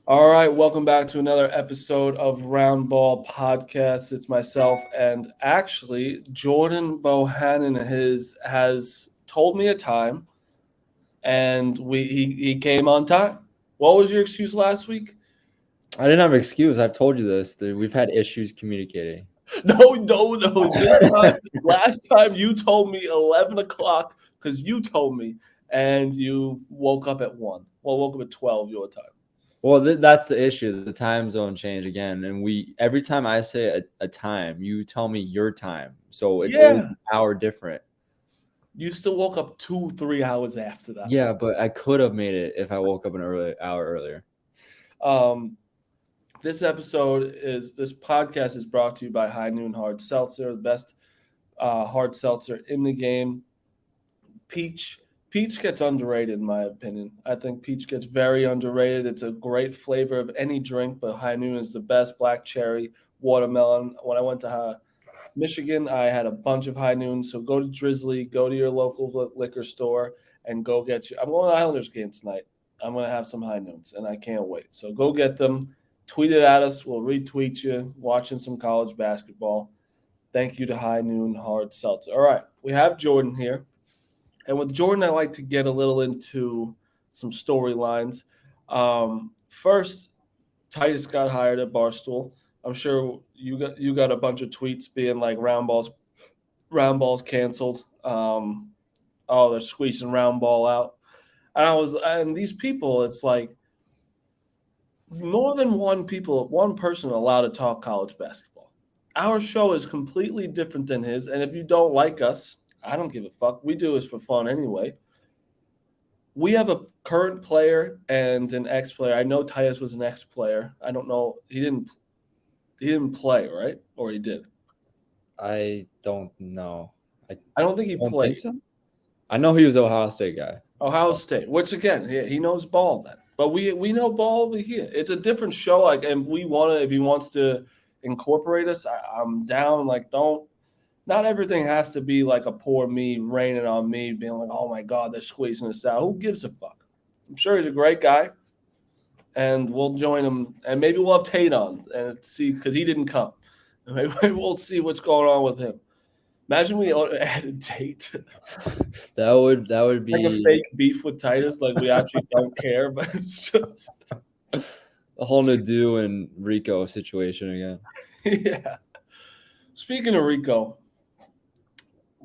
All right, welcome back to another episode of Roundball Podcast. It's myself and actually Jordan Bohannon has told me a time, and he came on time. What was your excuse last week? I didn't have an excuse. I've told you this. We've had issues communicating. No. This time, last time you told me 11 o'clock because you told me, and you woke up at 1. Well, woke up at 12 your time. Well, that's the issue. The time zone change again, and every time I say a time, you tell me your time, so it's always Yeah, an hour different. you still woke up 2-3 hours after that. Yeah, but I could have made it if I woke up an hour earlier. Um, this podcast is brought to you by High Noon Hard Seltzer, the best hard seltzer in the game. Peach Peach gets underrated in my opinion. I think peach gets very underrated. It's a great flavor of any drink, but High Noon is the best. Black cherry, watermelon. When I went to Michigan, I had a bunch of High Noon. So go to Drizzly, go to your local liquor store, and go get you. I'm going to Islanders game tonight. I'm going to have some High Noons, and I can't wait. So go get them. Tweet it at us. We'll retweet you. Watching some college basketball. Thank you to High Noon Hard Seltzer. All right, we have Jordan here. And with Jordan, I like to get a little into some storylines. First, Titus got hired at Barstool. I'm sure you got a bunch of tweets being like Roundball's canceled. Oh, they're squeezing Roundball out. And these people, it's like more than one person allowed to talk college basketball. Our show is completely different than his, and if you don't like us, I don't give a fuck. We do this for fun anyway. We have a current player and an ex player. I know Titus was an ex player. I don't know. He didn't play, right? Or he did. I don't know. I don't think he Don't think played. so. I know he was Ohio State guy. Ohio So State, which again, he knows ball then. But we know ball over here. It's a different show. Like, and we want to if he wants to incorporate us, I'm down. Like, don't. Not everything has to be like a poor me raining on me, being like, oh my God, they're squeezing us out. Who gives a fuck? I'm sure he's a great guy, and we'll join him. And maybe we'll have Tate on and see, because he didn't come. Maybe we'll see what's going on with him. Imagine we added Tate. that would Like a be fake beef with Titus, like we actually don't care, but it's just, a whole Nadu and Rico situation again. yeah. Speaking of Rico,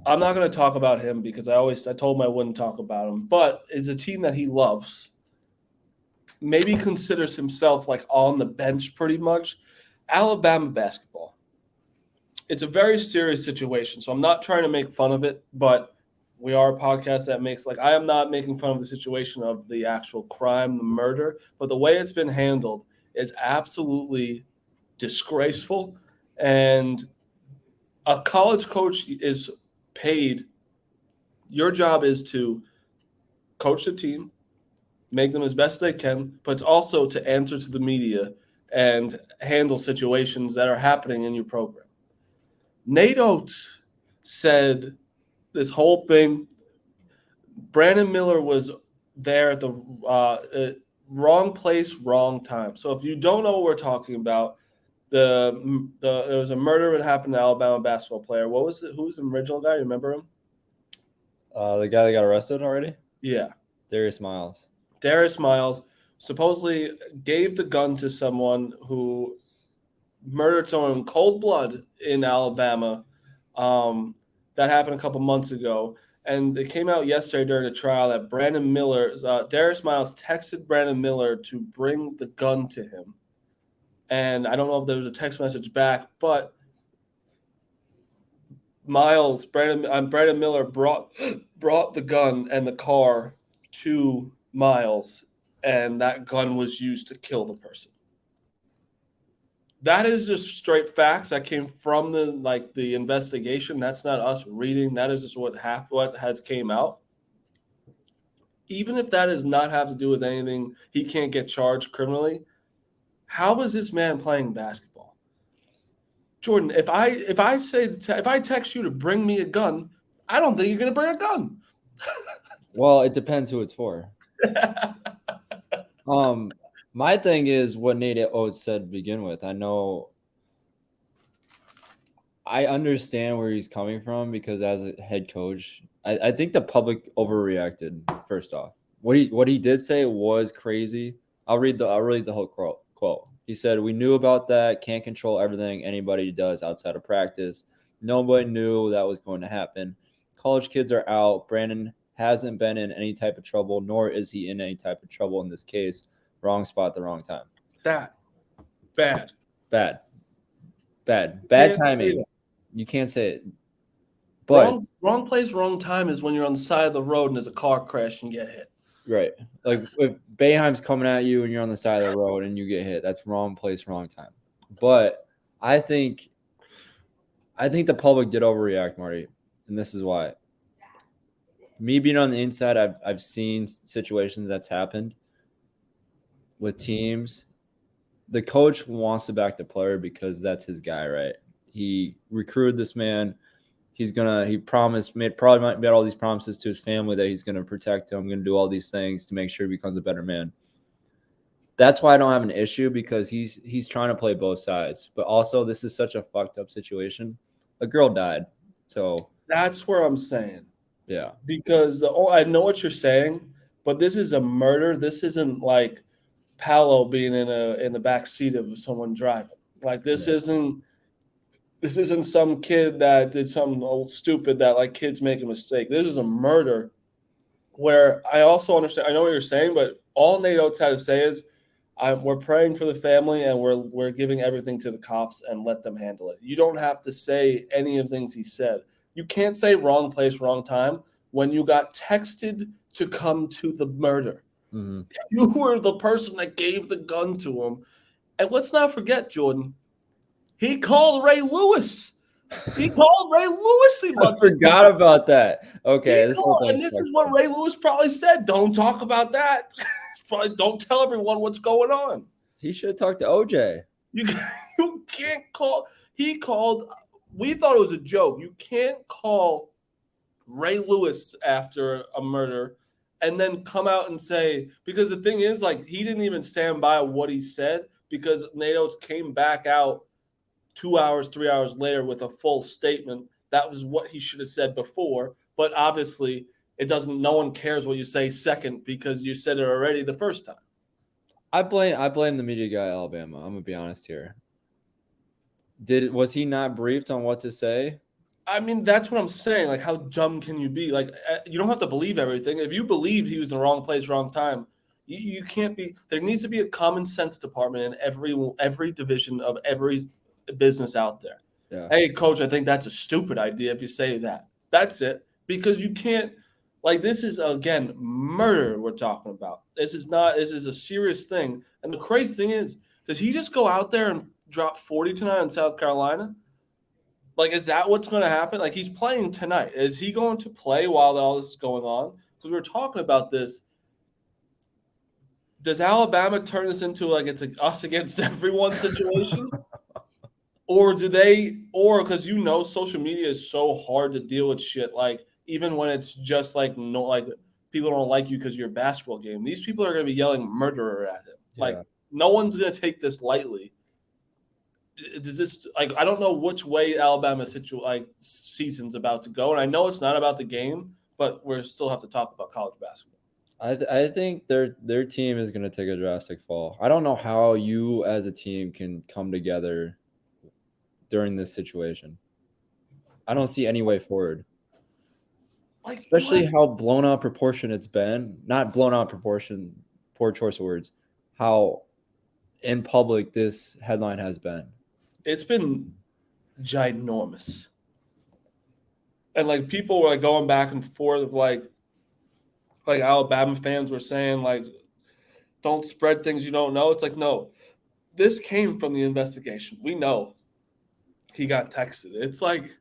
I'm not going to talk about him because I told him I wouldn't talk about him, but it's a team that he loves. Maybe considers himself like on the bench pretty much. Alabama basketball. It's a very serious situation, so I'm not trying to make fun of it, but we are a podcast that makes like I am not making fun of the situation of the actual crime, the murder, but the way it's been handled is absolutely disgraceful. And a college coach is paid. Your job is to coach the team, make them as best they can, but it's also to answer to the media and handle situations that are happening in your program. Nate Oates said this whole thing. Brandon Miller was there at the wrong place, wrong time. So if you don't know what we're talking about, there was a murder that happened to an Alabama basketball player. What was it? Who was the original guy? You remember him? The guy that got arrested already, Yeah, Darius Miles. Darius Miles supposedly gave the gun to someone who murdered someone in cold blood in Alabama. That happened a couple months ago. And it came out yesterday during a trial that Darius Miles texted Brandon Miller to bring the gun to him. And I don't know if there was a text message back, but Brandon Miller brought the gun and the car to Miles, and that gun was used to kill the person. That is just straight facts that came from the investigation. That's not us reading. That is just what has came out. Even if that does not have to do with anything, he can't get charged criminally. How is this man playing basketball? Jordan, if I text you to bring me a gun, I don't think you're gonna bring a gun. Well, it depends who it's for. My thing is what Nate Oates said to begin with. I understand where he's coming from because as a head coach, I think the public overreacted. First off, what he did say was crazy. I'll read the whole quote. He said, "We knew about that. Can't control everything anybody does outside of practice. Nobody knew that was going to happen. College kids are out. Brandon hasn't been in any type of trouble, nor is he in any type of trouble in this case. Wrong spot, at the wrong time. That bad. Bad Can't say timing. that. You can't say it. But Wrong place, wrong time is when you're on the side of the road and there's a car crash and you get hit. right, like if Boeheim's coming at you and you're on the side of the road and you get hit, that's wrong place, wrong time. But I think the public did overreact, Marty, and this is why. Me being on the inside, I've seen situations that's happened with teams. The coach wants to back the player because that's his guy, right? He recruited this man. He probably made all these promises to his family that he's gonna protect him, gonna do all these things to make sure he becomes a better man. That's why I don't have an issue because he's trying to play both sides. But also this is such a fucked up situation. A girl died. So That's where I'm saying. yeah. Because I know what you're saying, but this is a murder. This isn't like Paolo being in the back seat of someone driving. Like this isn't some kid that did something old stupid that like kids make a mistake. This is a murder where I also understand. I know what you're saying, but all Nate Oates had to say is, we're praying for the family and we're giving everything to the cops and let them handle it. You don't have to say any of the things he said. You can't say wrong place, wrong time when you got texted to come to the murder. Mm-hmm. You were the person that gave the gun to him. And let's not forget, Jordan, he called Ray Lewis. He called Ray Lewis. I forgot about that. Okay. This is what Ray Lewis probably said. Don't talk about that. Probably don't tell everyone what's going on. He should have talked to OJ. You can't call. He called. We thought it was a joke. You can't call Ray Lewis after a murder and then come out and say, because the thing is, like, he didn't even stand by what he said because Nate Oates came back out 2 hours, 3 hours later with a full statement. That was what he should have said before. But obviously, no one cares what you say second because you said it already the first time. I blame the media guy at Alabama. I'm gonna be honest here. Was he not briefed on what to say? I mean, that's what I'm saying. Like, how dumb can you be? Like, you don't have to believe everything. If you believe he was in the wrong place, wrong time, you can't be. There needs to be a common sense department in every division of every business out there. Yeah. Hey, coach, I think that's a stupid idea if you say that. That's it. Because you can't. Like, this is, again, murder we're talking about. This is a serious thing. And the crazy thing is, does he just go out there and drop 40 tonight in South Carolina? Like, is that what's going to happen? Like, he's playing tonight. Is he going to play while all this is going on? Because we're talking about this. Does Alabama turn this into, like, it's an us against everyone situation? Or because social media is so hard to deal with shit. Like, even when it's just like people don't like you because you're a basketball game. These people are going to be yelling murderer at him. Yeah. Like, no one's going to take this lightly. Does this I don't know which way Alabama season's about to go, and I know it's not about the game, but we still have to talk about college basketball. I think their team is going to take a drastic fall. I don't know how you as a team can come together during this situation. I don't see any way forward. Like, especially how blown out proportion it's been. Not blown out proportion, poor choice of words. How in public this headline has been. It's been ginormous. And like people were like going back and forth of like Alabama fans were saying like, don't spread things you don't know. It's like, no, this came from the investigation. We know he got texted. It's like,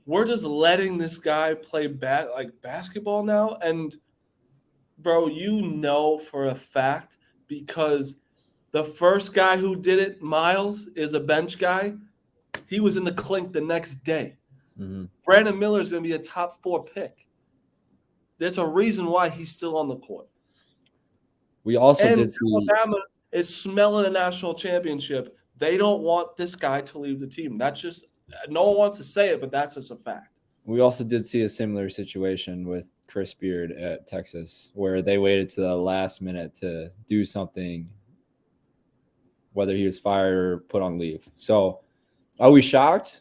we're just letting this guy play basketball now. And bro, for a fact, because the first guy who did it, Miles, is a bench guy. He was in the clink the next day. Mm-hmm. Brandon Miller is going to be a top 4 pick. There's a reason why he's still on the court. We also did see is smelling a national championship. They don't want this guy to leave the team. That's just no one wants to say it, but that's just a fact. We also did see a similar situation with Chris Beard at Texas, where they waited to the last minute to do something, whether he was fired or put on leave. So, are we shocked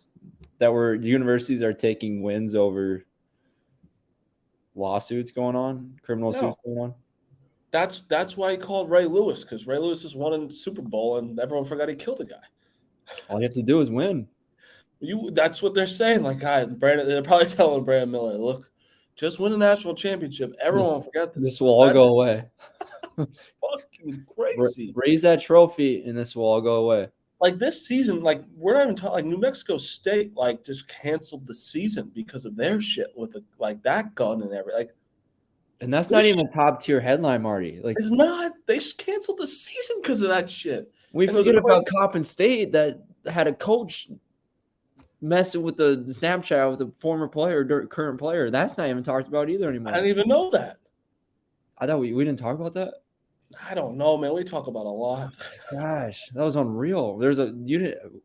that the universities are taking wins over lawsuits going on, criminal suits going on? That's why he called Ray Lewis, because Ray Lewis has won in the Super Bowl and everyone forgot he killed a guy. All you have to do is win. That's what they're saying. Like, they're probably telling Brandon Miller, look, just win a national championship. Everyone will forget this. This will all go away. Fucking crazy. Raise that trophy, and this will all go away. Like this season, like we're not even talking. Like New Mexico State, like just canceled the season because of their shit with that gun and everything. Like, and that's not even a top tier headline, Marty. Like, it's not. They canceled the season because of that shit. We forget about Coppin State that had a coach messing with the Snapchat with a former player, current player. That's not even talked about either anymore. I didn't even know that. I thought we didn't talk about that. I don't know, man. We talk about a lot. Gosh, that was unreal.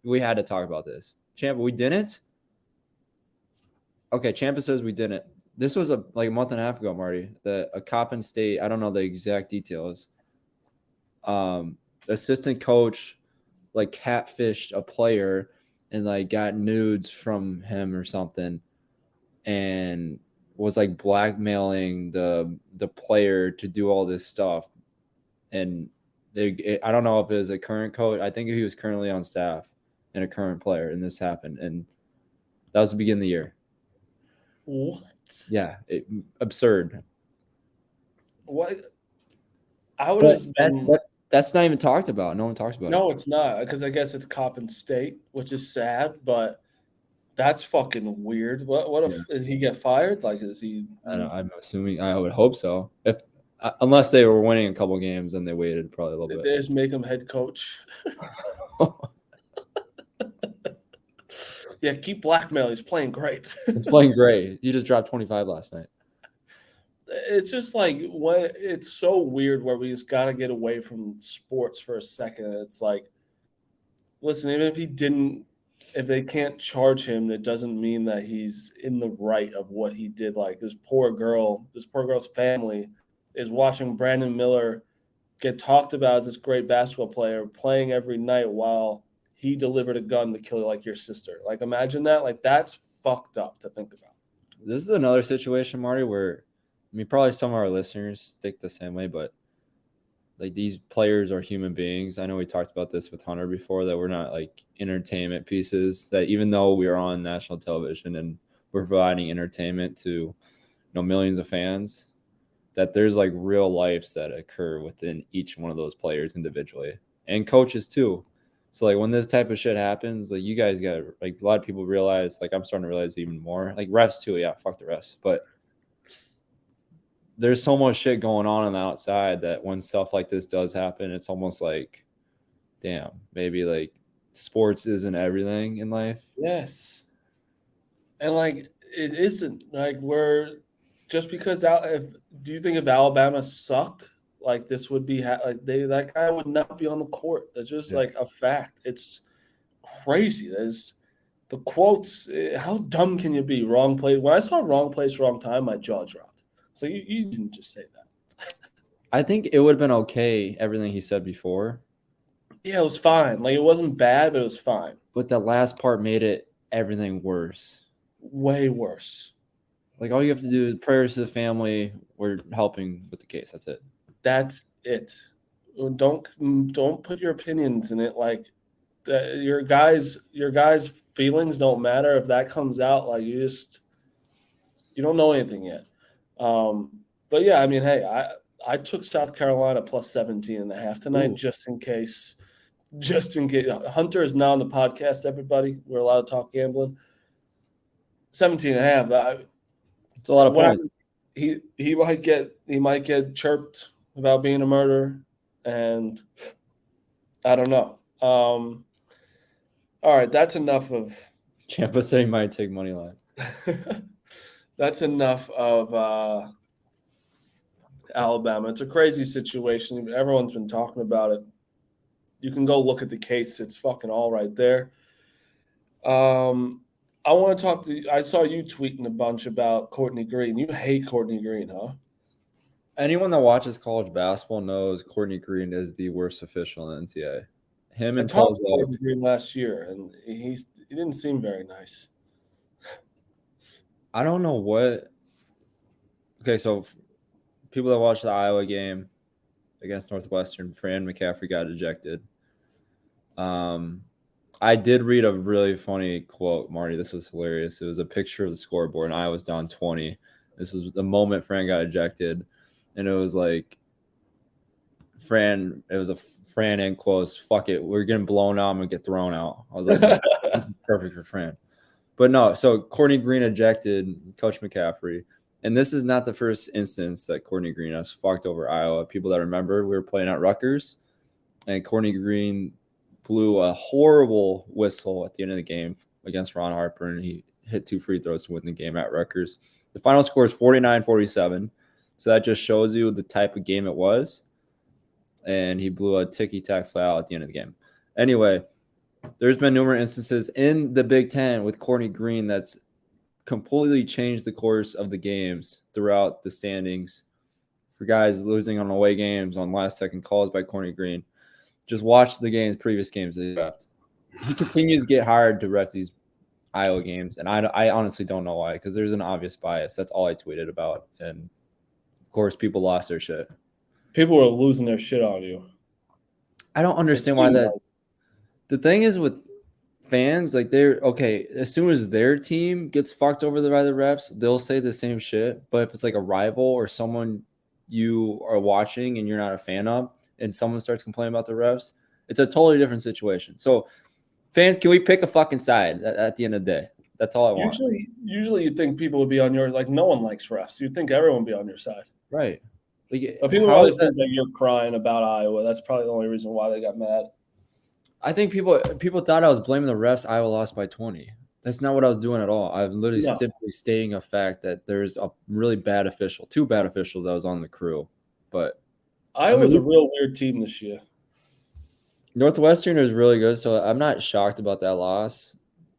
We had to talk about this. Champa, we didn't? Okay, Champa says we didn't. This was a month and a half ago, Marty. A Coppin State, I don't know the exact details. Assistant coach catfished a player and got nudes from him or something, and was blackmailing the player to do all this stuff. And I don't know if it was a current coach. I think he was currently on staff and a current player, and this happened. And that was the beginning of the year. What? Yeah, absurd. What? I would have been. That's not even talked about. No one talks about it. No, it's not, because I guess it's Coppin State, which is sad, but that's fucking weird. What if did he get fired? Is he? I don't know. I'm assuming. I would hope so. Unless they were winning a couple games and they waited probably a little bit. They just make him head coach. Yeah, keep blackmailing. He's playing great. He's playing great. He just dropped 25 last night. It's just it's so weird where we just got to get away from sports for a second. It's listen, even if they can't charge him, that doesn't mean that he's in the right of what he did. This poor girl's family is watching Brandon Miller get talked about as this great basketball player playing every night while he delivered a gun to kill your sister. Imagine that. That's fucked up to think about. This is another situation, Marty, where probably some of our listeners think the same way, but these players are human beings. I know we talked about this with Hunter before, that we're not entertainment pieces, that even though we are on national television and we're providing entertainment to millions of fans, that there's real lives that occur within each one of those players individually, and coaches too. So when this type of shit happens, you guys got a lot of people realize, I'm starting to realize even more, refs too. Yeah, fuck the refs, but there's so much shit going on the outside that when stuff like this does happen, it's almost damn, maybe sports isn't everything in life. Yes. And it isn't we're just because do you think if Alabama sucked, this would be that guy would not be on the court? That's just a fact. It's crazy. There's the quotes. How dumb can you be? Wrong place. When I saw wrong place, wrong time, my jaw dropped. So you didn't just say that. I think it would have been okay, everything he said before. Yeah, it was fine. It wasn't bad, but it was fine. But the last part made everything worse. Way worse. All you have to do is prayers to the family. We're helping with the case. That's it. That's it. Don't put your opinions in it. Your guys' feelings don't matter. If that comes out, you don't know anything yet. But yeah, hey, I took South Carolina plus 17.5 tonight. Ooh. Just in case. Hunter is now on the podcast, everybody. We're allowed to talk gambling. 17.5. It's a lot of points. He might get chirped about being a murderer, and I don't know. All right, that's enough of Champa saying might take money line. That's enough of Alabama. It's a crazy situation. Everyone's been talking about it. You can go look at the case. It's fucking all right there. I want to talk to you. I saw you tweeting a bunch about Courtney Green. You hate Courtney Green, huh? Anyone that watches college basketball knows Courtney Green is the worst official in the NCAA. Him I and talked to Pozo. Courtney Green last year, and he didn't seem very nice. I don't know what. Okay, so people that watched the Iowa game against Northwestern, Fran McCaffrey got ejected. I did read a really funny quote, Marty. This was hilarious. It was a picture of the scoreboard, and Iowa's down 20. This was the moment Fran got ejected, and it was like Fran. It was a Fran in quotes. Fuck it, we're getting blown out. I'm gonna get thrown out. I was like, this is perfect for Fran. But no, so Courtney Green ejected Coach McCaffrey. And this is not the first instance that Courtney Green has fucked over Iowa. People that remember, we were playing at Rutgers, and Courtney Green blew a horrible whistle at the end of the game against Ron Harper, and he hit 2 free throws to win the game at Rutgers. The final score is 49-47, so that just shows you the type of game it was. And he blew a ticky-tack foul at the end of the game. Anyway, there's been numerous instances in the Big Ten with Courtney Green that's completely changed the course of the games throughout the standings for guys losing on away games on last-second calls by Courtney Green. Just watch the games, previous games they left. He continues to get hired to ref these Iowa games, and I honestly don't know why, because there's an obvious bias. That's all I tweeted about, and of course, people lost their shit. People were losing their shit on you. I don't understand why that. The thing is with fans, like they're okay. As soon as their team gets fucked over by the refs, they'll say the same shit. But if it's like a rival or someone you are watching and you're not a fan of, and someone starts complaining about the refs, it's a totally different situation. So, fans, can we pick a fucking side at the end of the day? That's all I want. Usually you'd think people would be on your, like, no one likes refs. You'd think everyone would be on your side. Right. Like, but people always think that you're crying about Iowa. That's probably the only reason why they got mad. I think people thought I was blaming the refs. Iowa lost by 20. That's not what I was doing at all. I'm literally simply stating a fact that there's a really bad official, 2 bad officials that was on the crew. But Iowa's a real weird team this year. Northwestern is really good, so I'm not shocked about that loss.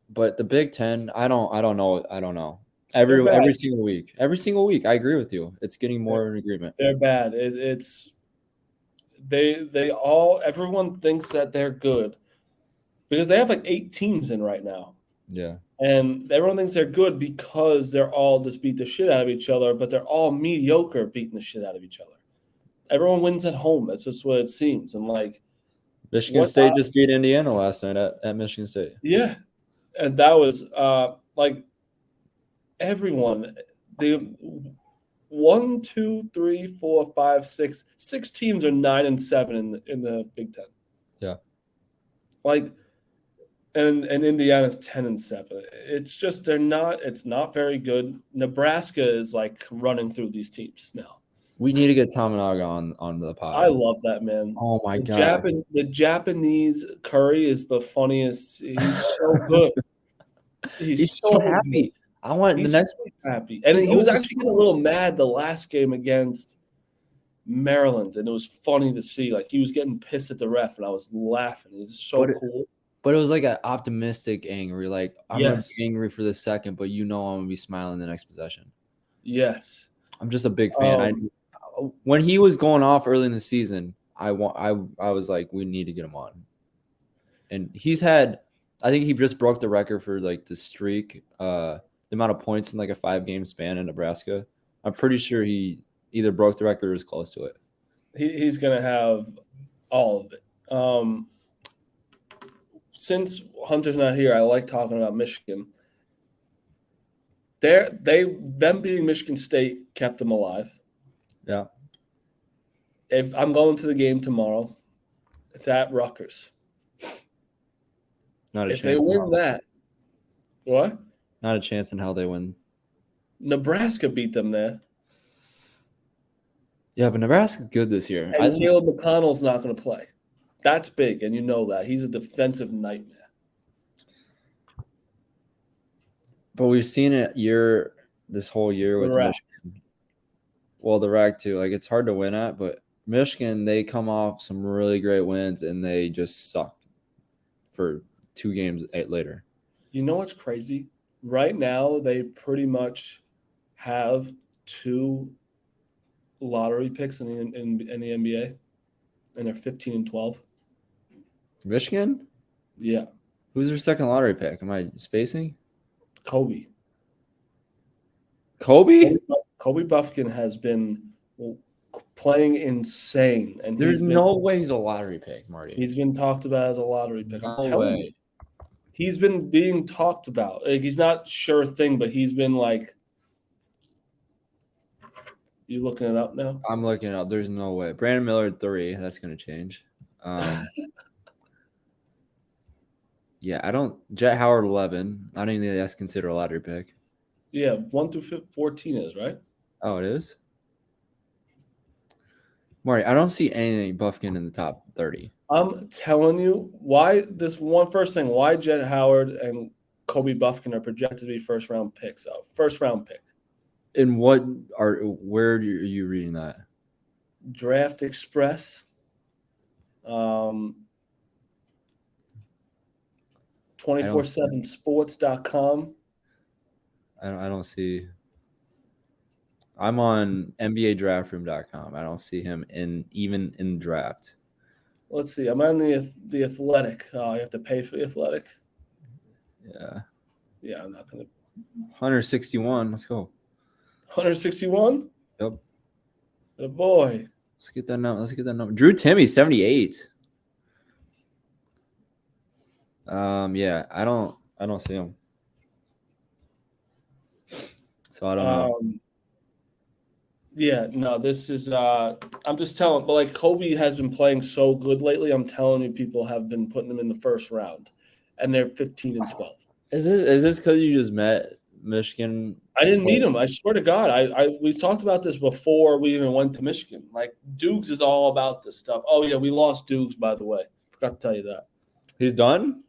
But the Big Ten, I don't know. Every single week, I agree with you. It's getting more of an agreement. They're bad. Everyone thinks that they're good because they have like 8 teams in right now. Yeah. And everyone thinks they're good because they're all just beat the shit out of each other, but they're all mediocre beating the shit out of each other. Everyone wins at home. That's just what it seems. And like Michigan State just beat Indiana last night at Michigan State. Yeah. And that was like everyone, the 1, 2, 3, 4, 5, 6 teams are 9-7 in the Big Ten. Yeah. Like, and Indiana's 10-7. It's just it's not very good. Nebraska is like running through these teams now. We need to get Tamanaga on the pod. I love that man. Oh my god. The Japanese curry is the funniest. He's so good. He's so happy. Good. I want the next week happy. And he was actually getting a little mad the last game against Maryland, and it was funny to see. Like, he was getting pissed at the ref, and I was laughing. He's so cool. But it was like an optimistic angry. Like, I'm gonna be angry for the second, but I'm gonna be smiling the next possession. Yes. I'm just a big fan. When he was going off early in the season, I was like, we need to get him on. And I think he just broke the record for like the streak, the amount of points in like a 5-game span in Nebraska. I'm pretty sure he either broke the record or was close to it. He's gonna have all of it. Since Hunter's not here, I like talking about Michigan. Them beating Michigan State kept them alive. Yeah. If I'm going to the game tomorrow, it's at Rutgers. Not a chance. If they win that, what? Not a chance in hell they win. Nebraska beat them there. Yeah, but Nebraska's good this year. And Caleb McConnell's not going to play. That's big, and you know that. He's a defensive nightmare. But we've seen it this whole year with Michigan. Well, the RAC too. Like, it's hard to win at, but Michigan, they come off some really great wins, and they just suck for 2 games later. You know what's crazy? Right now, they pretty much have 2 lottery picks in the NBA, and they're 15-12. Michigan? Yeah, Who's their second lottery pick? Am I spacing? Kobe. Kobe? Kobe Buffkin has been playing insane, and There's no way he's a lottery pick, Marty. he's been talked about as a lottery pick. No I'm telling way. you, he's been being talked about. Like, he's not sure thing, but he's been like. You looking it up now? I'm looking it up. There's no way. Brandon Miller 3. That's gonna change. Yeah, I don't. Jet Howard 11. I don't even think that's considered a lottery pick. Yeah, 1 through 14 is right. Oh, it is. Marty, I don't see anything Buffkin in the top 30. I'm telling you why first thing, why Jet Howard and Kobe Buffkin are projected to be first round picks. First round pick. And where are you reading that? Draft Express. 247sports.com. I don't see. I'm on NBADraftRoom.com. I don't see him even in draft. Let's see. I'm on the Athletic. Oh, you have to pay for the Athletic. Yeah. Yeah, I'm not gonna. 161. Let's go. 161. Yep. Good boy. Let's get that number. Drew Timmy 78. Yeah, I don't see him. So I don't know. Yeah, no, this is I'm just telling, but like Kobe has been playing so good lately. I'm telling you, people have been putting him in the first round, and they're 15-12. Is this because you just met Michigan? I didn't meet him. I swear to God. We talked about this before we even went to Michigan. Like, Dukes is all about this stuff. Oh yeah, we lost Dukes, by the way. Forgot to tell you that. He's done?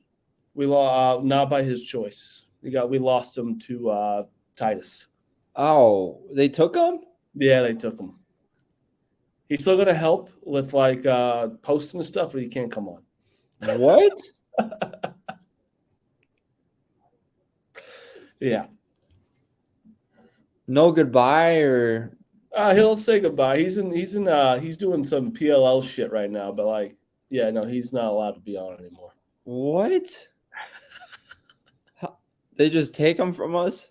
We lost not by his choice. We lost him to Titus. Oh, they took him? Yeah, they took him. He's still gonna help with like posting and stuff, but he can't come on. What? Yeah. No goodbye or He'll say goodbye. He's doing some PLL shit right now, but like, yeah, no, he's not allowed to be on anymore. what? They just take him from us?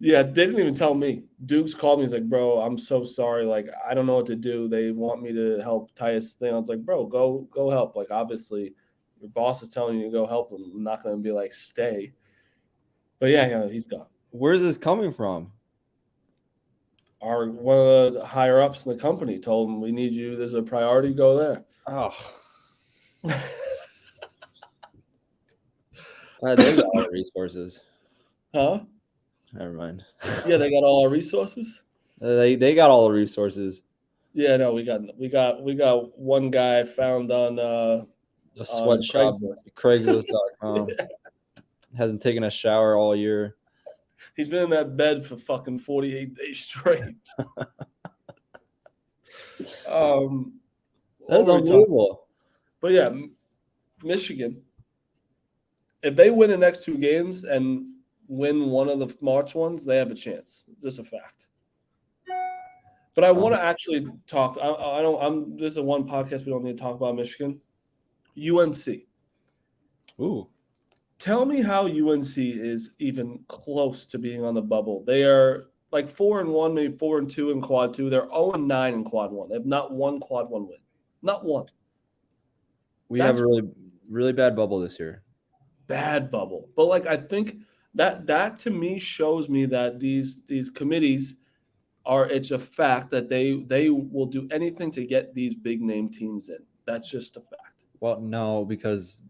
Yeah, they didn't even tell me. Dukes called me. He's like, bro, I'm so sorry. Like, I don't know what to do. They want me to help Titus thing. I was like, bro, go help. Like, obviously, your boss is telling you to go help him. I'm not going to be like, stay. But yeah, he's gone. Where's this coming from? One of the higher ups in the company told him, we need you. There's a priority. Go there. Oh. They got all the resources. Huh? Never mind. Yeah, they got all our resources. They got all the resources. Yeah, no, we got one guy found on A sweatshop, Craigslist.com. Yeah. Hasn't taken a shower all year. He's been in that bed for fucking 48 days straight. That's unbelievable. But yeah, Michigan, if they win the next 2 games and win one of the March ones, they have a chance. Just a fact. But I want to actually talk. I don't. This is a one podcast. We don't need to talk about Michigan. UNC. Ooh. Tell me how UNC is even close to being on the bubble. They are like 4-1, maybe 4-2 in quad 2. They're 0-9 in quad 1. They have not one quad 1 win. Not one. We have a really, really bad bubble this year. Bad bubble. But like, I think that to me shows me that these committees it's a fact that they will do anything to get these big name teams in. That's just a fact. Well, no, because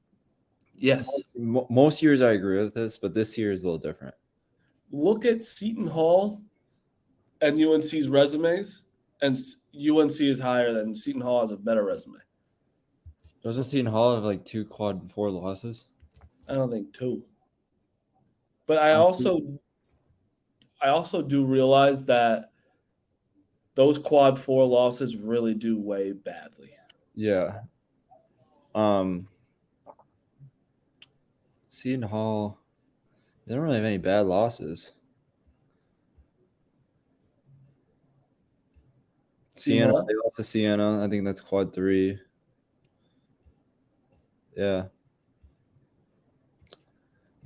yes, most years I agree with this, but this year is a little different. Look at Seton Hall and UNC's resumes, and UNC is higher than Seton Hall has a better resume. Doesn't Seton Hall have like 2 quad 4 losses? I don't think 2. But I also do realize that those quad 4 losses really do weigh badly. Yeah. Seton Hall, they don't really have any bad losses. Siena, Hall? they lost to Siena. I think that's quad 3. Yeah.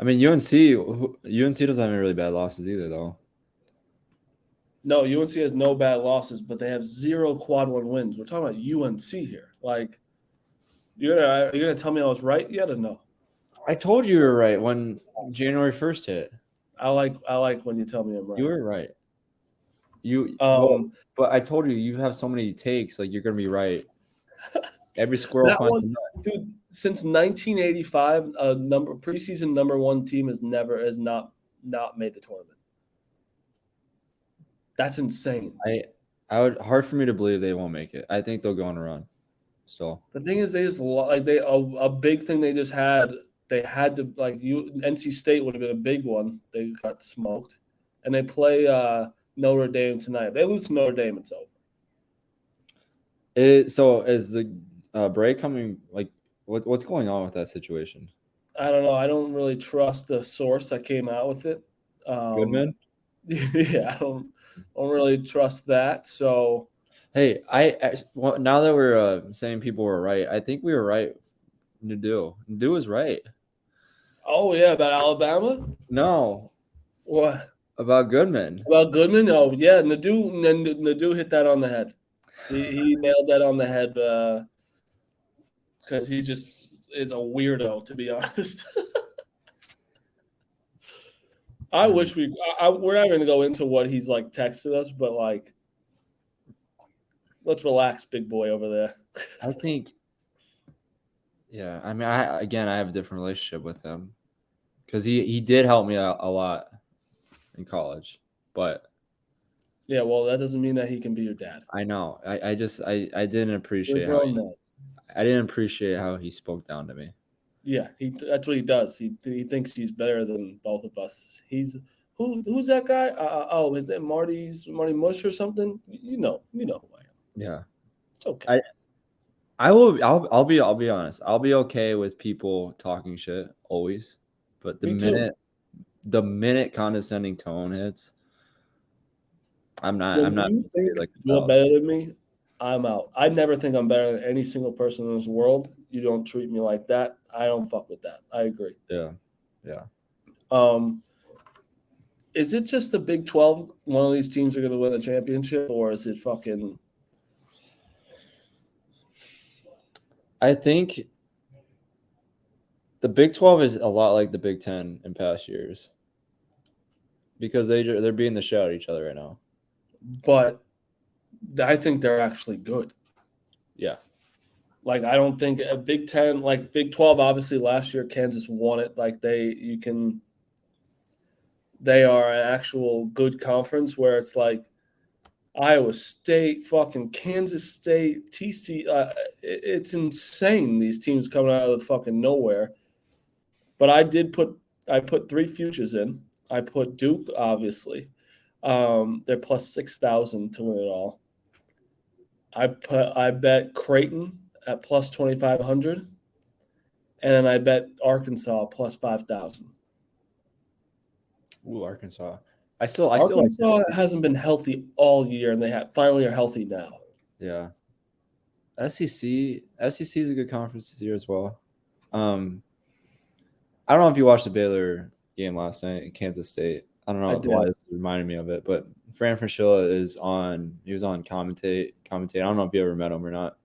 I mean, UNC doesn't have any really bad losses either, though. No, UNC has no bad losses, but they have 0 quad 1 wins. We're talking about UNC here. Like, you're gonna tell me I was right? You gotta know. I told you were right when January 1st hit. I like when you tell me I'm right. You were right. But I told you have so many takes, like you're gonna be right. Every squirrel that finds a one, nut. dude. Since 1985, a preseason number 1 team has not made the tournament. That's insane. I would hard for me to believe they won't make it. I think they'll go on a run. So the thing is, they just like a big thing they just had. They had to NC State would have been a big one. They got smoked, and they play Notre Dame tonight. If they lose to Notre Dame, it's over. So is the break coming? Like, what's going on with that situation? I don't know. I don't really trust the source that came out with it. Goodman? Yeah, I don't really trust that. So, hey, now that we're saying people were right, I think we were right. Nadeau is right. Oh yeah, about Alabama? No. What about Goodman? About Goodman? Oh yeah, Nadeau hit that on the head. He nailed that on the head because he just is a weirdo, to be honest. I wish we're not going to go into what he's like texted us, but like, let's relax, big boy over there. I think, yeah. I mean, I have a different relationship with him because he did help me out a lot in college, but yeah, well, that doesn't mean that he can be your dad. I know. I didn't appreciate I didn't appreciate how he spoke down to me. Yeah, that's what he does. He thinks he's better than both of us. He's who's that guy? Is that Marty Mush or something? You know who I am. Yeah, it's okay. I'll be honest. I'll be okay with people talking shit always, but the minute condescending tone hits, I'm not. You think like you're better than me? I'm out. I never think I'm better than any single person in this world. You don't treat me like that. I don't fuck with that. I agree. Yeah. Is it just the Big 12? One of these teams are going to win the championship, or is it fucking? I think the Big 12 is a lot like the Big 10 in past years because they're beating the shit out of each other right now. But I think they're actually good. Yeah. Like, I don't think a Big 10, like Big 12, obviously last year Kansas won it. Like, they are an actual good conference where it's like Iowa State, fucking Kansas State, TC. It's insane, these teams coming out of the fucking nowhere. But I put 3 futures in. I put Duke, obviously. They're plus 6,000 to win it all. I bet Creighton at plus 2,500, and then I bet Arkansas plus 5,000. Ooh, Arkansas. Arkansas hasn't been healthy all year, and they finally are healthy now. Yeah. SEC is a good conference this year as well. I don't know if you watched the Baylor game last night in Kansas State. I don't know why this reminded me of it, but Fran Fraschilla he was on commentate. I don't know if you ever met him or not.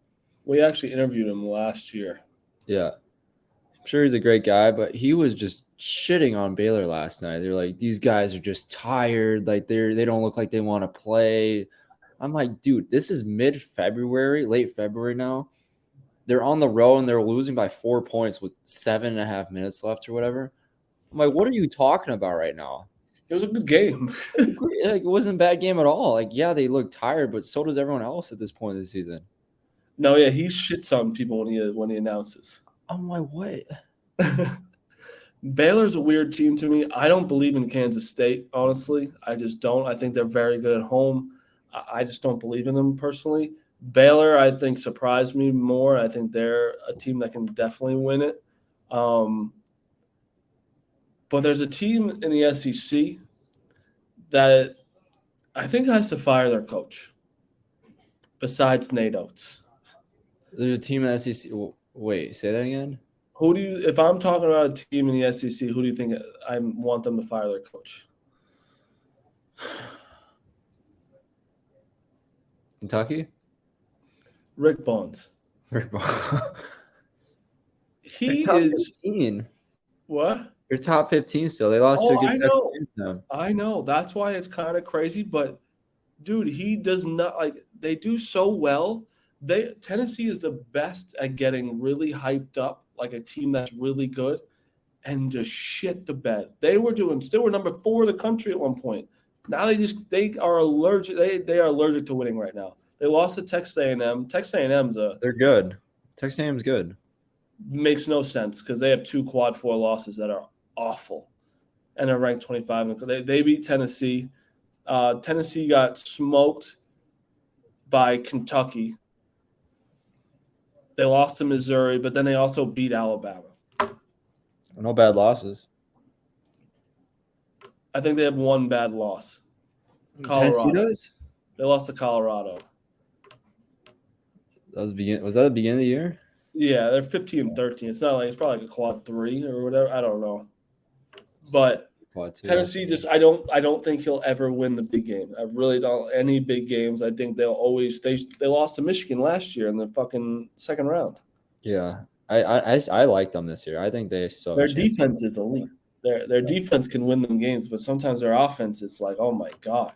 We actually interviewed him last year. Yeah. I'm sure he's a great guy, but he was just shitting on Baylor last night. They're like, these guys are just tired. Like they don't look like they want to play. I'm like, dude, this is mid-February, late February now. They're on the road and they're losing by 4 points with 7.5 minutes left or whatever. I'm like, what are you talking about right now? It was a good game. It wasn't a bad game at all. Like, yeah, they look tired, but so does everyone else at this point of the season. No, yeah, he shits on people when he announces. I'm like, what? Baylor's a weird team to me. I don't believe in Kansas State, honestly. I just don't. I think they're very good at home. I just don't believe in them personally. Baylor, I think, surprised me more. I think they're a team that can definitely win it. But there's a team in the SEC that I think has to fire their coach besides Nate Oates. There's a team in the SEC. Wait, say that again. Who do you? If I'm talking about a team in the SEC, who do you think I want them to fire their coach? Kentucky? Rick Barnes. Rick Barnes. He top is 15. what? They're top 15 still. They lost to a good I know. team. I know. That's why it's kind of crazy. But dude, he does not they do so well. Tennessee is the best at getting really hyped up, like a team that's really good, and just shit the bed. They were number 4 in the country at one point. Now they are allergic. They are allergic to winning right now. They lost to Texas A&M. Texas A&M's they're good. Texas A&M's good. Makes no sense because they have 2 quad 4 losses that are awful, and they're ranked 25. They beat Tennessee. Tennessee got smoked by Kentucky. They lost to Missouri, but then they also beat Alabama. No bad losses. I think they have one bad loss. Tennessee does? They lost to Colorado. Was that the beginning of the year? Yeah, they're 15-13. It's not like it's probably like a quad 3 or whatever. I don't know. But Tennessee I don't think he'll ever win the big game. I really don't. Any big games, I think they'll always they lost to Michigan last year in the fucking second round. Yeah. I like them this year. I think they still their defense is elite. Their defense can win them games, but sometimes their offense is like, oh my God.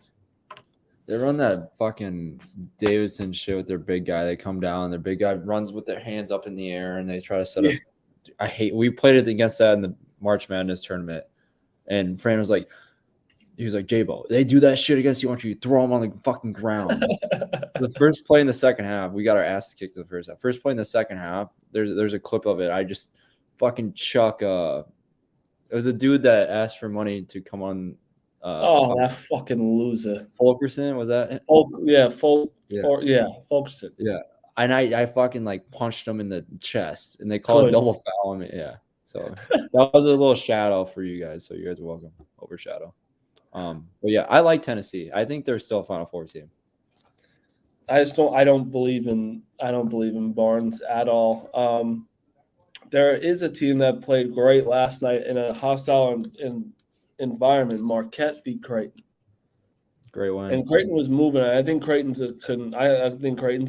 They run that fucking Davidson shit with their big guy. They come down, their big guy runs with their hands up in the air, and they try to set up. We played it against that in the March Madness tournament, and Fran was like, JoBo, they do that shit against you. I want you to throw them on the fucking ground. The first play in the second half, we got our asses kicked in the first half. First play in the second half, there's a clip of it. I just fucking chuck. It was a dude that asked for money to come on. That fucking loser. Fulkerson, was that? Fulkerson. Yeah. And I fucking like punched him in the chest, and they called a double foul on me. Yeah. So that was a little shadow for you guys. So you guys are welcome. Overshadow. But yeah, I like Tennessee. I think they're still a Final Four team. I don't believe in Barnes at all. There is a team that played great last night in a hostile environment. Marquette beat Creighton. Great win. And Creighton was moving. I think Creighton's a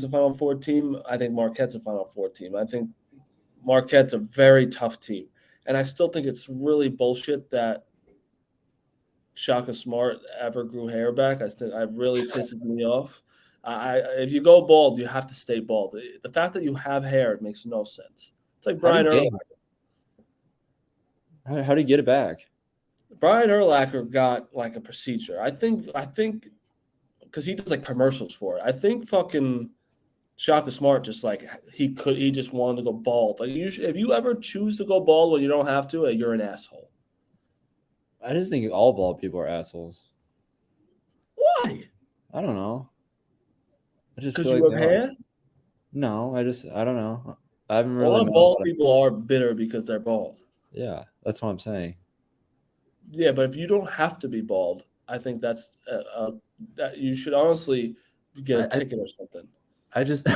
Final Four team. I think Marquette's a Final Four team. I think Marquette's a very tough team. And I still think it's really bullshit that Shaka Smart ever grew hair back. It really pisses me off. If you go bald, you have to stay bald. The fact that you have hair, it makes no sense. It's like Brian Urlacher. How do you get it back? Brian Urlacher got like a procedure. I think because he does like commercials for it. I think fucking Shaka Smart just like he just wanted to go bald. Like if you ever choose to go bald when you don't have to, you're an asshole. I just think all bald people are assholes. Why? I don't know. Because you have hair? No, I don't know. I haven't really. A lot of bald people are bitter because they're bald. Yeah, that's what I'm saying. Yeah, but if you don't have to be bald, I think that's that you should honestly get a ticket or something. I just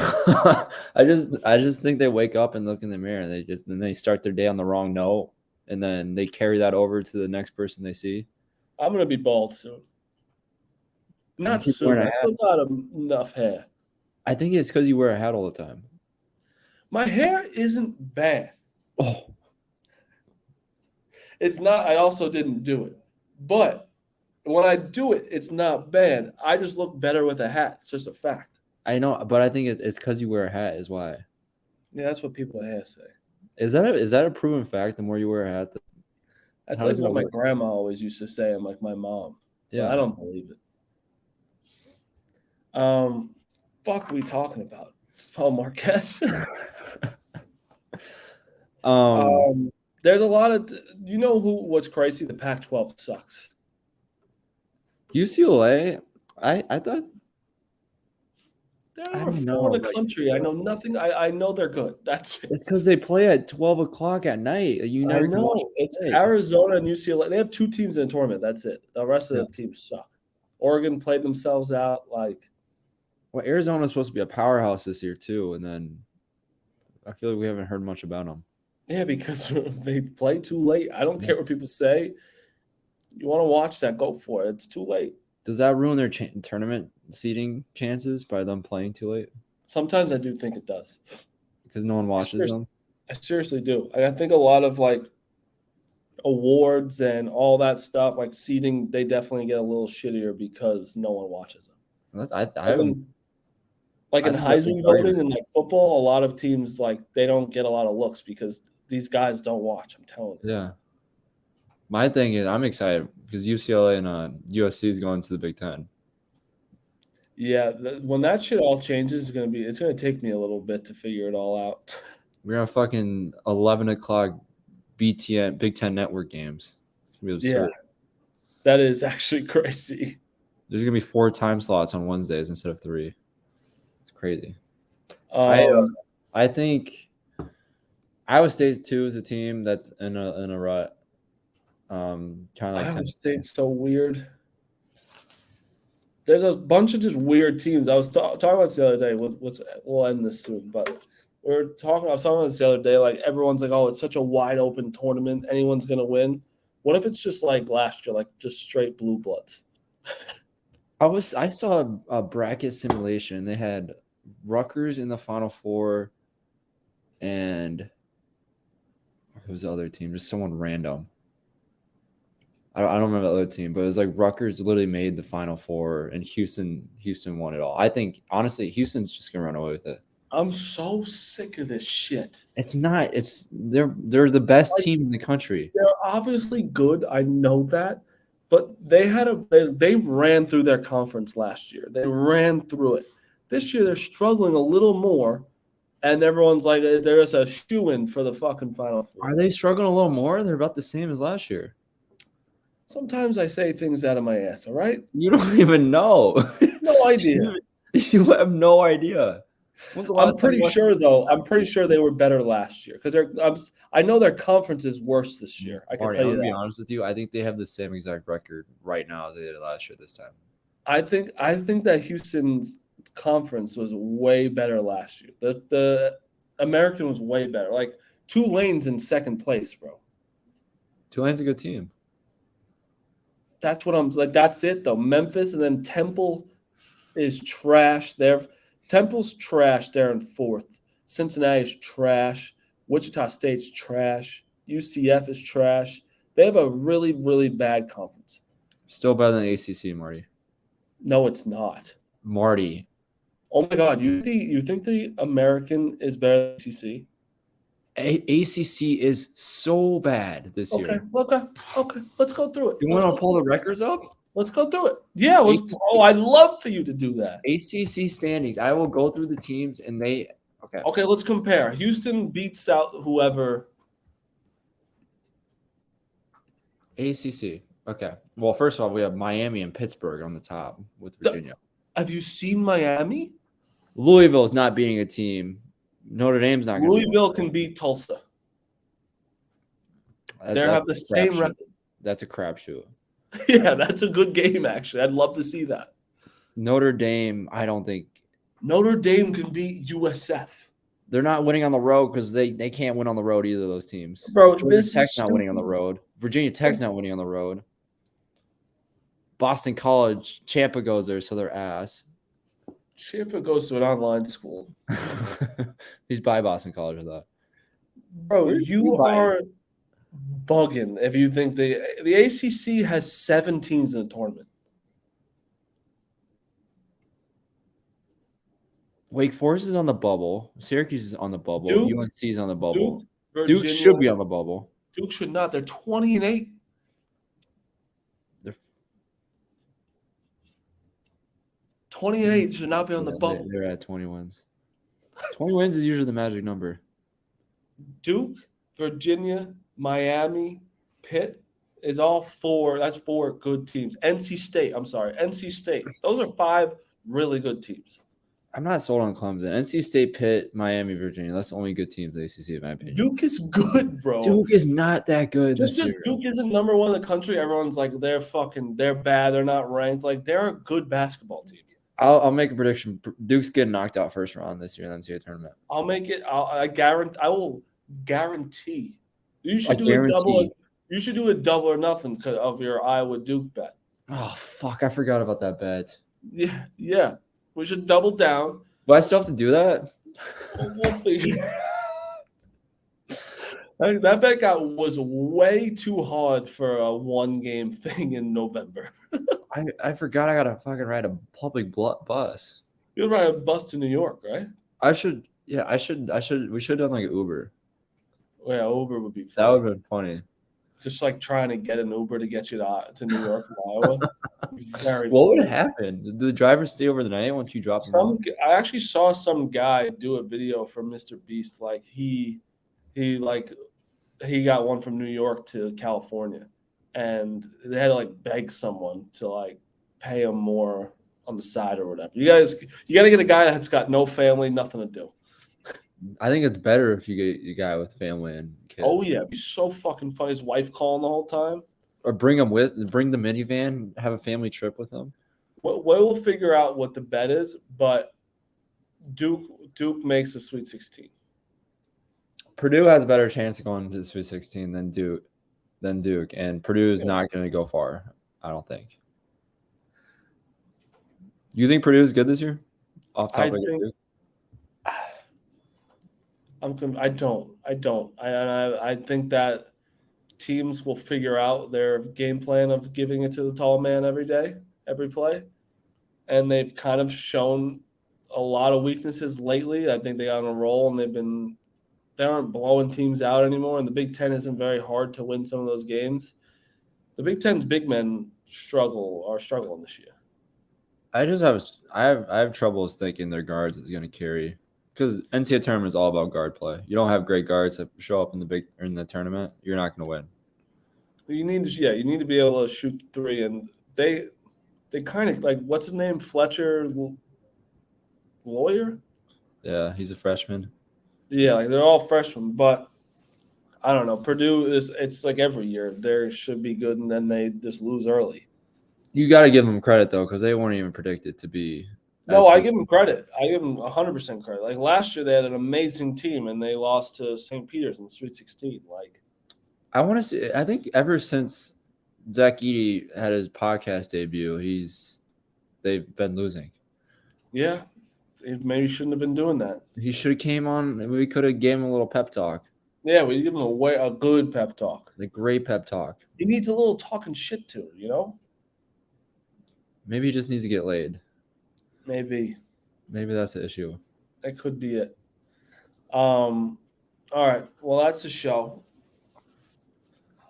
I just think they wake up and look in the mirror and they start their day on the wrong note, and then they carry that over to the next person they see. I'm gonna be bald soon. Not soon. I still got enough hair. I think it's because you wear a hat all the time. My hair isn't bad. Oh. It's not. I also didn't do it. But when I do it, it's not bad. I just look better with a hat. It's just a fact. I know, but I think it's because you wear a hat is why. Yeah, that's what people with hair say. Is that a proven fact? The more you wear a hat, that's like what my grandma always used to say, and like my mom. Yeah, but I don't believe it. Fuck, are we talking about? Paul Marquez. There's a lot of what's crazy? The Pac-12 sucks. UCLA, I thought They're I number don't 4 know. in the country. I know nothing. I know they're good. That's it. It's because they play at 12 o'clock at night. You I never can watch know. It's it. Arizona and UCLA. They have 2 teams in the tournament. That's it. The rest of Yeah. the teams suck. Oregon played themselves out. Well, Arizona's supposed to be a powerhouse this year too, and then I feel like we haven't heard much about them. Yeah, because they play too late. I don't care what people say. You want to watch that, go for it. It's too late. Does that ruin their tournament seeding chances by them playing too late? Sometimes I do think it does. Because no one watches them? I seriously do. I think a lot of awards and all that stuff, like seeding, they definitely get a little shittier because no one watches them. In Heisman voting and football, a lot of teams they don't get a lot of looks because these guys don't watch. I'm telling you. Yeah. My thing is, I'm excited because UCLA and USC is going to the Big Ten. Yeah, when that shit all changes, it's gonna take me a little bit to figure it all out. We're on fucking 11 o'clock BTN Big Ten Network games. It's gonna be absurd. Yeah, that is actually crazy. There's gonna be 4 time slots on Wednesdays instead of 3. It's crazy. I think Iowa State too is a team that's in a rut. Kind of like Iowa State's so weird. There's a bunch of just weird teams. I was talking about this the other day. We'll end this soon, but I was talking about this the other day. Everyone's like, "Oh, it's such a wide open tournament. Anyone's gonna win." What if it's just like last year, just straight blue bloods? I saw a bracket simulation. They had Rutgers in the Final Four, and who was the other team? Just someone random. I don't remember the other team, but it was Rutgers literally made the Final Four, and Houston won it all. I think honestly, Houston's just gonna run away with it. I'm so sick of this shit. It's not. They're the best team in the country. They're obviously good. I know that, but they ran through their conference last year. They ran through it. This year they're struggling a little more, and everyone's like, "There's a shoo-in for the fucking Final Four." Are they struggling a little more? They're about the same as last year. Sometimes I say things out of my ass, all right? You don't even know. No idea. You have no idea. I'm pretty sure they were better last year because I know their conference is worse this year. I can tell you that. To be honest with you, I think they have the same exact record right now as they did last year this time. I think that Houston's conference was way better last year. The American was way better. Tulane's in second place, bro. Tulane's a good team. That's what I'm like. That's it though. Memphis and then Temple is trash. Temple's trash. They're in 4th. Cincinnati's trash. Wichita State's trash. UCF is trash. They have a really, really bad conference. Still better than ACC, Marty. No, it's not. Marty. Oh my God! You think the American is better than ACC? ACC is so bad this year. Okay. Let's go through it. You want to pull the records up? Let's go through it. Yeah. I'd love for you to do that. ACC standings. I will go through the teams, and they. Okay. Okay. Let's compare. Houston beats out whoever. ACC. Okay. Well, first of all, we have Miami and Pittsburgh on the top with Virginia. Have you seen Miami? Louisville is not being a team. Notre Dame's not going to. Louisville can beat Tulsa. They have the same record. That's a crapshoot. Yeah, that's a good game, actually. I'd love to see that. Notre Dame, I don't think. Notre Dame can beat USF. They're not winning on the road because they can't win on the road, either of those teams. Bro, Georgia Tech's not winning on the road. Virginia Tech's not winning on the road. Boston College, Champa goes there, so they're ass. Champa goes to an online school. He's by Boston College, though. Bro, you are bugging if you think the ACC has 7 teams in the tournament. Wake Forest is on the bubble. Syracuse is on the bubble. UNC is on the bubble. Duke should be on the bubble. Duke should not. They're 20-8. They're 20-8 should not be on the bubble. They're at 20 wins. 20 wins is usually the magic number. Duke, Virginia, Miami, Pitt is all 4. That's 4 good teams. NC State. Those are 5 really good teams. I'm not sold on Clemson. NC State, Pitt, Miami, Virginia. That's the only good teams in the ACC, in my opinion. Duke is good, bro. Duke is not that good Just this because year. Duke isn't number one in the country, everyone's like they're bad, they're not ranked. Like they're a good basketball team. I'll make a prediction. Duke's getting knocked out first round this year in the NCAA tournament. I'll make it. I will guarantee. You should do guarantee. a double. You should do a double or nothing because of your Iowa Duke bet. Oh fuck! I forgot about that bet. Yeah. We should double down. Do I still have to do that? We'll figure. That bet was way too hard for a one-game thing in November. I forgot I gotta fucking ride a public bus. You'll ride a bus to New York, right? I should. We should have done like Uber. Yeah, Uber would be fun. That would have been funny. Just like trying to get an Uber to get you to New York from Iowa. What would happen? Did the driver stay over the night once you drop him off? I actually saw some guy do a video for Mr. Beast. Like he got one from New York to California, and they had to like beg someone to like pay him more on the side or whatever. You got to get a guy that's got no family, nothing to do. I think it's better if you get a guy with family and kids. Oh yeah, it'd be so fucking funny. His wife calling the whole time. Or bring the minivan, have a family trip with them. We'll figure out what the bet is, but Duke makes the Sweet 16. Purdue has a better chance of going to the Sweet 16 than Duke, and Purdue is not going to go far. I don't think. You think Purdue is good this year? Off topic of Duke? I don't. I think that teams will figure out their game plan of giving it to the tall man every day, every play, and they've kind of shown a lot of weaknesses lately. I think they got on a roll, and they aren't blowing teams out anymore. And the Big Ten isn't very hard to win some of those games. The Big Ten's big men are struggling this year. I have troubles thinking their guards is going to carry. Because NCAA tournament is all about guard play. You don't have great guards that show up in the tournament, you're not going to win. You need to be able to shoot three, and they kind of like what's his name, Fletcher Lawyer. Yeah, he's a freshman. Yeah, like they're all freshmen, but I don't know. Purdue it's like every year they should be good, and then they just lose early. You got to give them credit though, because they weren't even predicted to be. No, I give them credit. I give them 100% credit. Like last year, they had an amazing team, and they lost to St. Peter's in the Sweet 16. Like, I want to see. I think ever since Zach Edey had his podcast debut, they've been losing. Yeah, maybe shouldn't have been doing that. He should have came on, and we could have gave him a little pep talk. Yeah, we give him a good pep talk. A great pep talk. He needs a little talking shit to, you know. Maybe he just needs to get laid. Maybe that's the issue. That could be it. All right. Well, that's the show.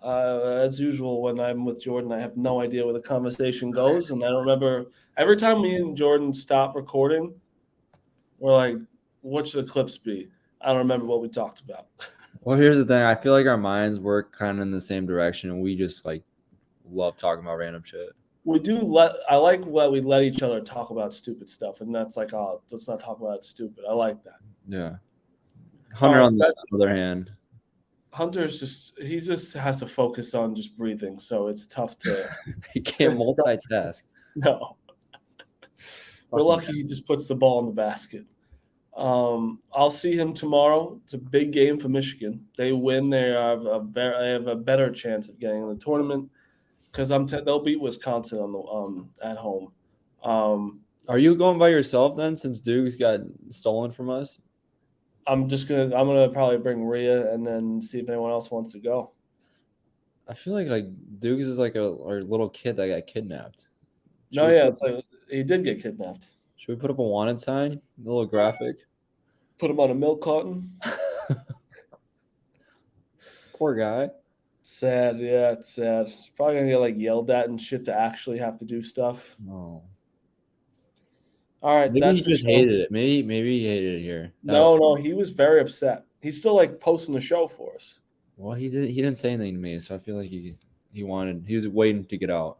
As usual, when I'm with Jordan, I have no idea where the conversation goes, and I don't remember. Every time me and Jordan stop recording, we're like, "What should the clips be?" I don't remember what we talked about. Well, here's the thing. I feel like our minds work kind of in the same direction, and we just like love talking about random shit. We do I like what we let each other talk about stupid stuff, and that's like, oh, let's not talk about it stupid. I like that. Yeah. Hunter, on the other hand, Hunter's he just has to focus on just breathing, so it's tough to. He can't multitask. No. We're lucky he just puts the ball in the basket. I'll see him tomorrow. It's a big game for Michigan. They win, they have a better chance of getting in the tournament. Because they'll beat Wisconsin at home. Are you going by yourself then, since Duke's got stolen from us? I'm gonna probably bring Rhea and then see if anyone else wants to go. I feel like Duke's is like our little kid that got kidnapped. It's like he did get kidnapped. Should we put up a wanted sign, a little graphic? Put him on a milk carton. Poor guy. Sad, yeah, it's sad. It's probably gonna get like yelled at and shit to actually have to do stuff. No. All right, maybe he just hated it. Maybe he hated it here. No, he was very upset. He's still like posting the show for us. Well, he didn't say anything to me, so I feel like he was waiting to get out.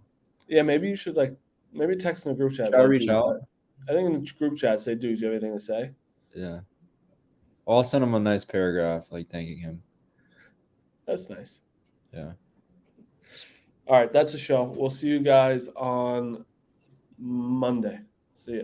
Yeah, maybe you should maybe text in a group chat. Should I reach out? I think in the group chat, say, dude, do you have anything to say? Yeah. I'll send him a nice paragraph, like thanking him. That's nice. Yeah. All right, that's the show. We'll see you guys on Monday. See ya.